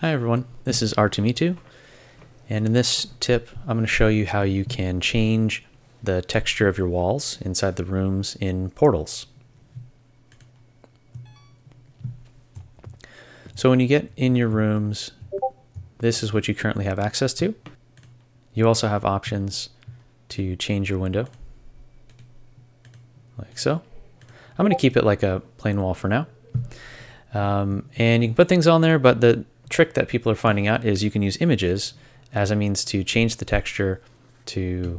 Hi everyone, this is R2Me2, and in this tip I'm going to show you how you can change the texture of your walls inside the rooms in portals. So when you get in your rooms, this is what you currently have access to. You also have options to change your window, like so. I'm going to keep it like a plain wall for now. And you can put things on there, but the trick that people are finding out is you can use images as a means to change the texture, to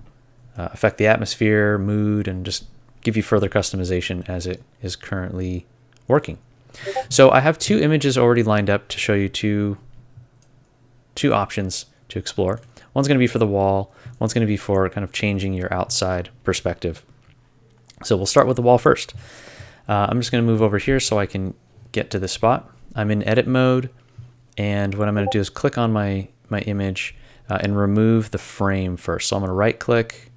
affect the atmosphere, mood, and just give you further customization as it is currently working. So I have two images already lined up to show you two options to explore. One's going to be for the wall, one's going to be for kind of changing your outside perspective. So we'll start with the wall first. I'm just going to move over here so I can get to this spot. I'm in edit mode, and what I'm going to do is click on my image and remove the frame first. So I'm going to right click,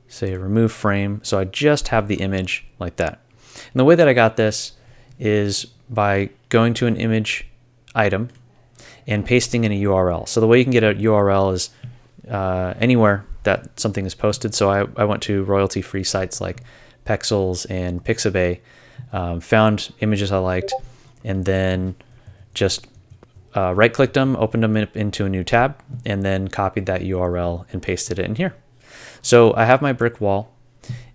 say remove frame, so I just have the image like that. And the way that I got this is by going to an image item and pasting in a URL. So the way you can get a URL is anywhere that something is posted. So I went to royalty-free sites like Pexels and Pixabay, found images I liked, and then just right-clicked them, opened them into a new tab, and then copied that URL and pasted it in here. So I have my brick wall,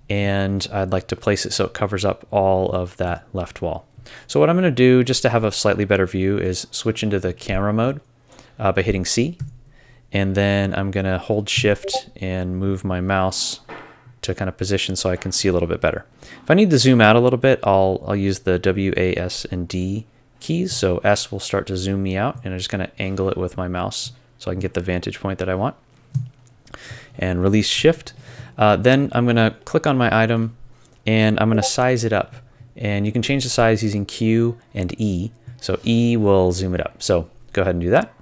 and I'd like to place it so it covers up all of that left wall. So what I'm going to do, just to have a slightly better view, is switch into the camera mode by hitting C, and then I'm going to hold Shift and move my mouse to kind of position so I can see a little bit better. If I need to zoom out a little bit, I'll use the W, A, S, and D keys. So S will start to zoom me out, and I'm just going to angle it with my mouse so I can get the vantage point that I want. And release Shift. Then I'm going to click on my item, and I'm going to size it up. And you can change the size using Q and E. So E will zoom it up. So go ahead and do that.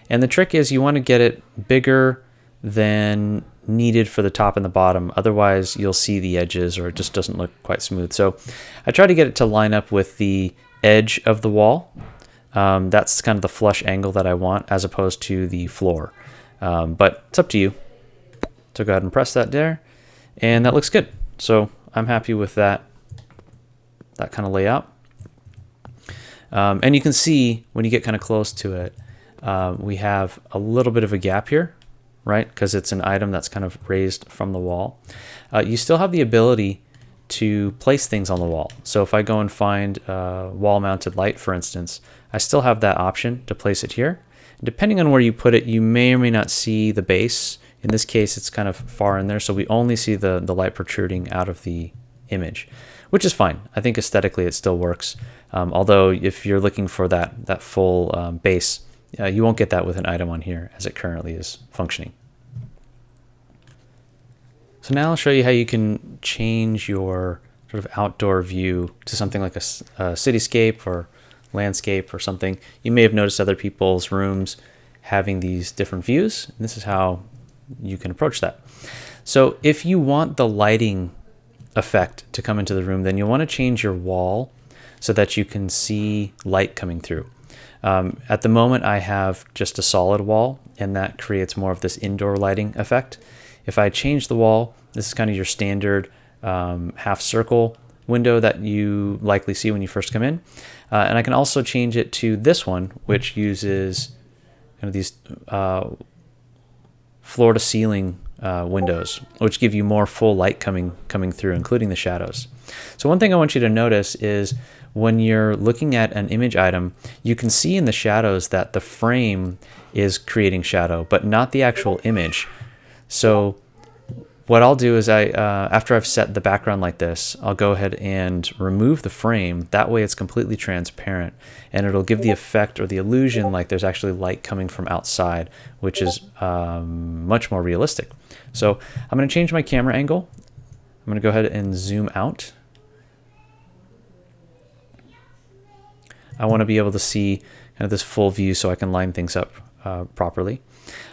And the trick is you want to get it bigger than needed for the top and the bottom. Otherwise, you'll see the edges or it just doesn't look quite smooth. So I try to get it to line up with the edge of the wall. That's kind of the flush angle that I want as opposed to the floor. But it's up to you. So go ahead and press that there. And that looks good. So I'm happy with that kind of layout. And you can see when you get kind of close to it, we have a little bit of a gap here, right? Because it's an item that's kind of raised from the wall. You still have the ability to place things on the wall. So if I go and find wall-mounted light, for instance, I still have that option to place it here. Depending on where you put it, you may or may not see the base. In this case, it's kind of far in there, so we only see the light protruding out of the image, which is fine. I think aesthetically it still works. Although if you're looking for that full base, you won't get that with an item on here as it currently is functioning. So now I'll show you how you can change your sort of outdoor view to something like a cityscape or landscape or something. You may have noticed other people's rooms having these different views, and this is how you can approach that. So if you want the lighting effect to come into the room, then you'll want to change your wall so that you can see light coming through. At the moment, I have just a solid wall, and that creates more of this indoor lighting effect. If I change the wall, this is kind of your standard half circle window that you likely see when you first come in. And I can also change it to this one, which uses kind of these floor to ceiling windows, which give you more full light coming through, including the shadows. So one thing I want you to notice is when you're looking at an image item, you can see in the shadows that the frame is creating shadow, but not the actual image. So what I'll do is after I've set the background like this, I'll go ahead and remove the frame. That way it's completely transparent, and it'll give the effect or the illusion like there's actually light coming from outside, which is much more realistic. So I'm going to change my camera angle. I'm going to go ahead and zoom out. I want to be able to see kind of this full view so I can line things up properly.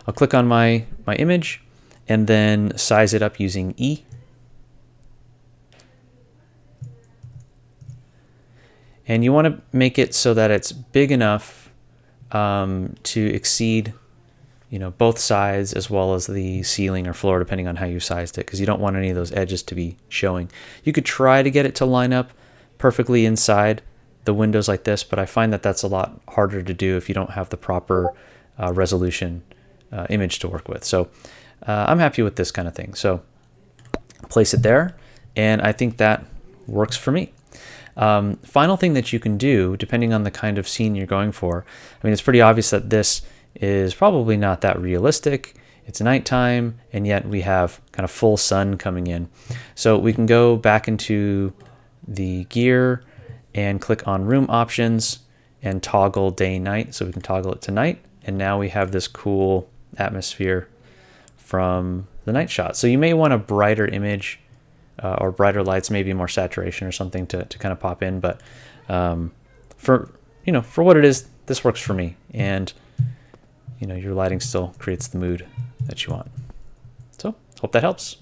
I'll click on my image and then size it up using E. And you want to make it so that it's big enough to exceed, both sides as well as the ceiling or floor, depending on how you sized it, because you don't want any of those edges to be showing. You could try to get it to line up perfectly inside the windows like this, but I find that that's a lot harder to do if you don't have the proper resolution image to work with. So I'm happy with this kind of thing. So place it there, and I think that works for me. Final thing that you can do, depending on the kind of scene you're going for, I mean, it's pretty obvious that this is probably not that realistic. It's nighttime, and yet we have kind of full sun coming in. So we can go back into the gear and click on room options and toggle day night. So we can toggle it to night, and now we have this cool atmosphere from the night shot. So you may want a brighter image or brighter lights, maybe more saturation or something to kind of pop in. But for what it is, this works for me. And your lighting still creates the mood that you want. So hope that helps.